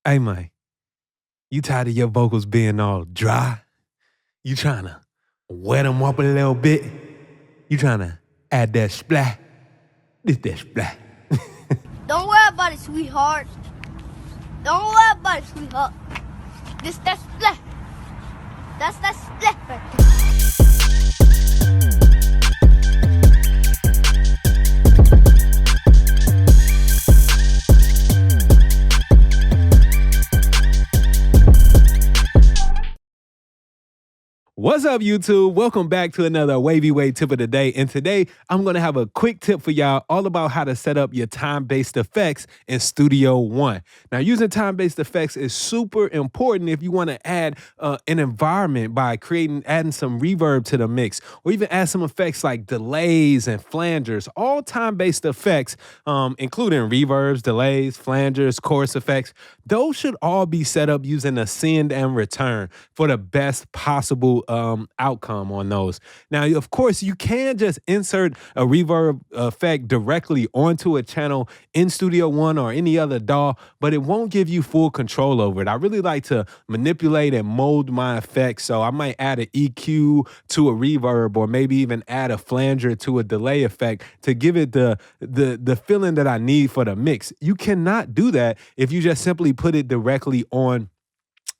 Hey, man, you tired of your vocals being all dry? You trying to wet them up a little bit? You trying to add that splat? This that splat. Don't worry about it, sweetheart. Don't worry about it, sweetheart. This that splat. That's that splat right there. What's up, YouTube? Welcome back to another Wavy Way tip of the day. And today, I'm going to have a quick tip for y'all all about how to set up your time-based effects in Studio One. Now, using time-based effects is super important if you want to add an environment by adding some reverb to the mix, or even add some effects like delays and flangers. All time-based effects, including reverbs, delays, flangers, chorus effects, those should all be set up using a send and return for the best possible outcome on those. Now, of course, you can just insert a reverb effect directly onto a channel in Studio One or any other DAW, but it won't give you full control over it. I really like to manipulate and mold my effects, so I might add an EQ to a reverb, or maybe even add a flanger to a delay effect to give it the feeling that I need for the mix. You cannot do that if you just simply put it directly on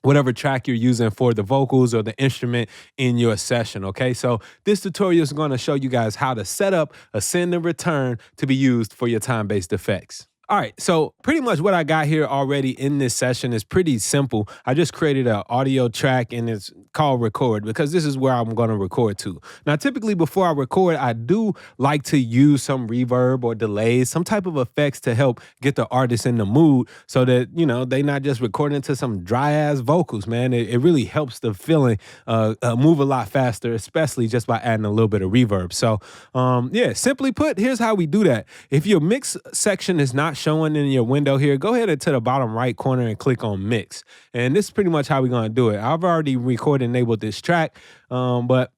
whatever track you're using for the vocals or the instrument in your session, okay? So this tutorial is going to show you guys how to set up a send and return to be used for your time-based effects. All right, so pretty much what I got here already in this session is pretty simple. I just created an audio track and it's called record because this is where I'm going to record to. Now, typically before I record, I do like to use some reverb or delays, some type of effects to help get the artist in the mood so that, you know, they not just recording to some dry ass vocals, man. It really helps the feeling move a lot faster, especially just by adding a little bit of reverb. So yeah, simply put, here's how we do that. If your mix section is not showing in your window here, go ahead and to the bottom right corner and click on mix. And this is pretty much how we're going to do it. I've already recorded and enabled this track, but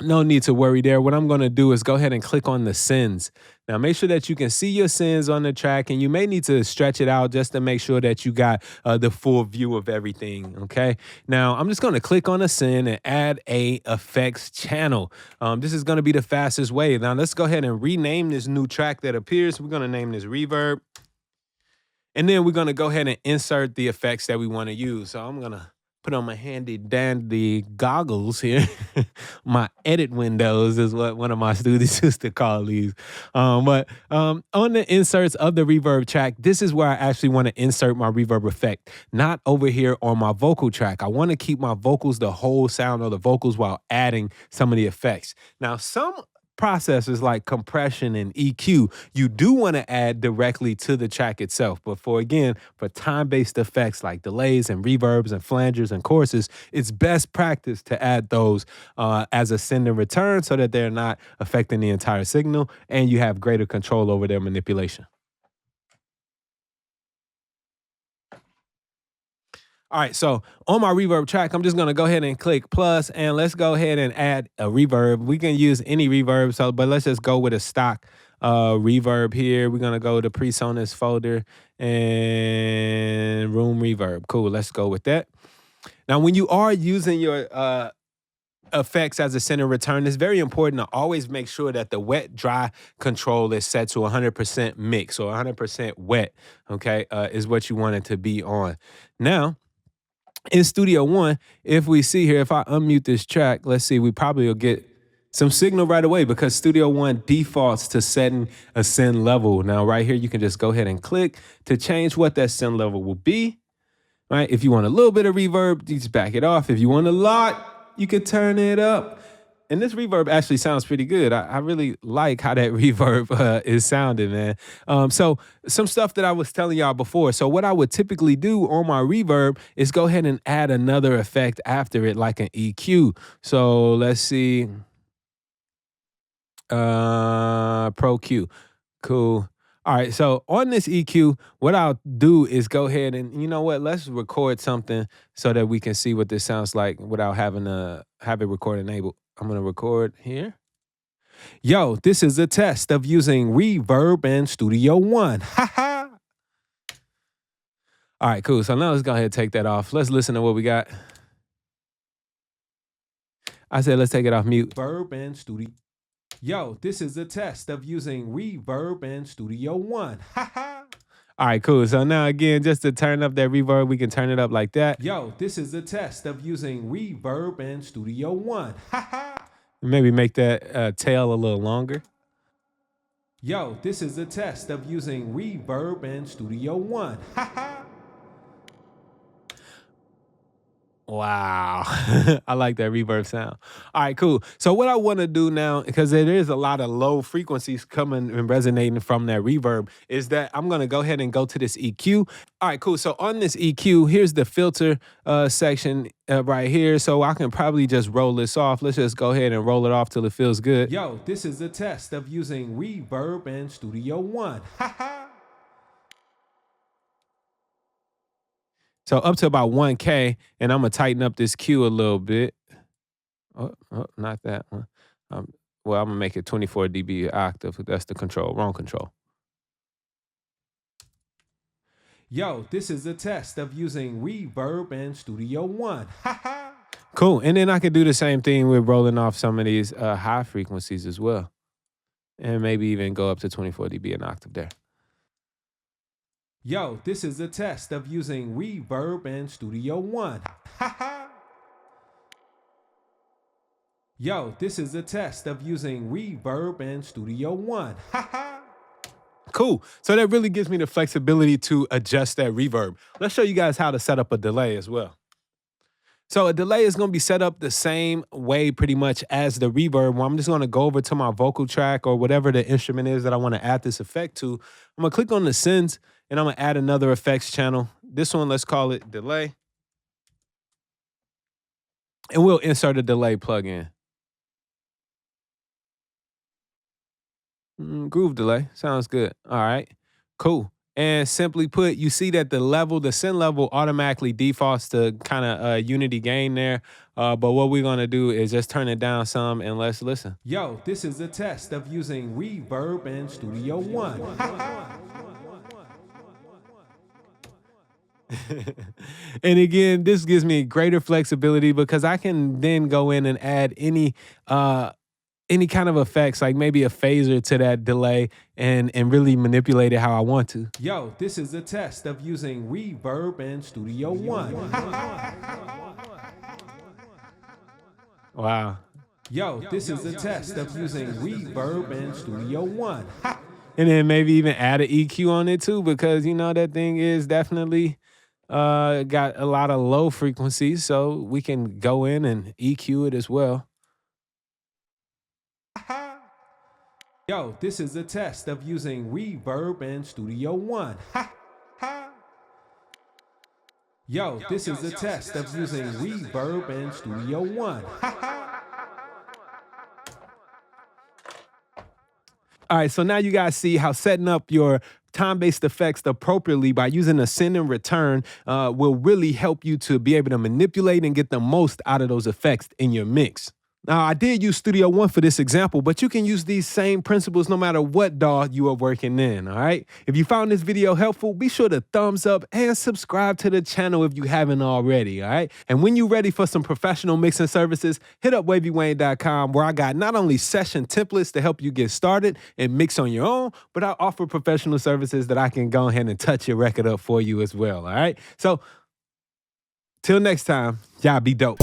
no need to worry there. What I'm going to do is go ahead and click on the sends. Now, make sure that you can see your sends on the track, and you may need to stretch it out just to make sure that you got the full view of everything, okay? Now, I'm just going to click on a send and add a effects channel. This is going to be the fastest way. Now, let's go ahead and rename this new track that appears. We're going to name this Reverb. And then we're going to go ahead and insert the effects that we want to use. So I'm going to put on my handy dandy goggles here. My edit windows is what one of my students used to call these. But on the inserts of the reverb track, this is where I actually want to insert my reverb effect, not over here on my vocal track. I want to keep my vocals, the whole sound of the vocals, while adding some of the effects. Now, some processes like compression and EQ, you do want to add directly to the track itself. But for time-based effects like delays and reverbs and flangers and choruses, it's best practice to add those as a send and return so that they're not affecting the entire signal and you have greater control over their manipulation. All right, so on my reverb track, I'm just going to go ahead and click plus, and let's go ahead and add a reverb. We can use any reverb, but let's just go with a stock reverb here. We're going to go to PreSonus folder and room reverb. Cool, let's go with that. Now, when you are using your effects as a send and return, it's very important to always make sure that the wet dry control is set to 100% mix or 100% wet, okay, is what you want it to be on. Now, in Studio One, if we see here, if I unmute this track, let's see, we probably will get some signal right away because Studio One defaults to setting a send level. Now, right here, you can just go ahead and click to change what that send level will be, right? If you want a little bit of reverb, you just back it off. If you want a lot, you can turn it up. And this reverb actually sounds pretty good. I really like how that reverb is sounding, man. So some stuff that I was telling y'all before. So what I would typically do on my reverb is go ahead and add another effect after it, like an EQ. So let's see. Pro Q. Cool. All right, so on this EQ, what I'll do is go ahead and, you know what, let's record something so that we can see what this sounds like without having to have it record enabled. I'm going to record here. Yo, this is a test of using Reverb in Studio One. Ha ha. All right, cool. So now let's go ahead and take that off. Let's listen to what we got. I said, let's take it off mute. Reverb and Studio. Yo, this is a test of using Reverb and Studio One. All right, cool. So now again, just to turn up that reverb, we can turn it up like that. Yo, this is a test of using Reverb and Studio One. Maybe make that tail a little longer. Yo, this is a test of using Reverb and Studio One. Wow. I like that reverb sound. All right, cool. So what I want to do now, because there is a lot of low frequencies coming and resonating from that reverb, is that I'm going to go ahead and go to this EQ. All right, cool. So on this EQ, here's the filter section right here. So I can probably just roll this off. Let's just go ahead and roll it off till it feels good. Yo, this is a test of using Reverb and Studio One. So up to about 1K, and I'm gonna tighten up this Q a little bit. Oh, not that one. Well, I'm gonna make it 24 dB octave. That's the control, wrong control. Yo, this is a test of using Reverb and Studio One. Cool, and then I can do the same thing with rolling off some of these high frequencies as well. And maybe even go up to 24 dB an octave there. Yo, this is a test of using Reverb and Studio One. Yo, this is a test of using Reverb and Studio One. Cool. So that really gives me the flexibility to adjust that reverb. Let's show you guys how to set up a delay as well. So a delay is going to be set up the same way pretty much as the reverb. Well, I'm just going to go over to my vocal track or whatever the instrument is that I want to add this effect to. I'm going to click on the sends, and I'm going to add another effects channel. This one, let's call it delay. And we'll insert a delay plugin. Groove delay. Sounds good. All right. Cool. And simply put, you see that the send level automatically defaults to kind of unity gain there. But what we're going to do is just turn it down some and let's listen. Yo, this is a test of using Reverb and Studio One. And again, this gives me greater flexibility because I can then go in and add any kind of effects, like maybe a phaser to that delay and really manipulate it how I want to. Yo, this is a test of using Reverb and Studio One. Wow. Yo, this is a test of using Reverb and Studio One. And then maybe even add an EQ on it too, because you know that thing is definitely got a lot of low frequencies, so we can go in and EQ it as well. Yo, this is a test of using Reverb and Studio One. Yo, this is a test of using Reverb and Studio One. All right, so now you guys see how setting up your time-based effects appropriately by using a send and return will really help you to be able to manipulate and get the most out of those effects in your mix. Now, I did use Studio One for this example, but you can use these same principles no matter what DAW you are working in, all right? If you found this video helpful, be sure to thumbs up and subscribe to the channel if you haven't already, all right? And when you're ready for some professional mixing services, hit up Wavy.com, where I got not only session templates to help you get started and mix on your own, but I offer professional services that I can go ahead and touch your record up for you as well, all right? So, till next time, y'all be dope.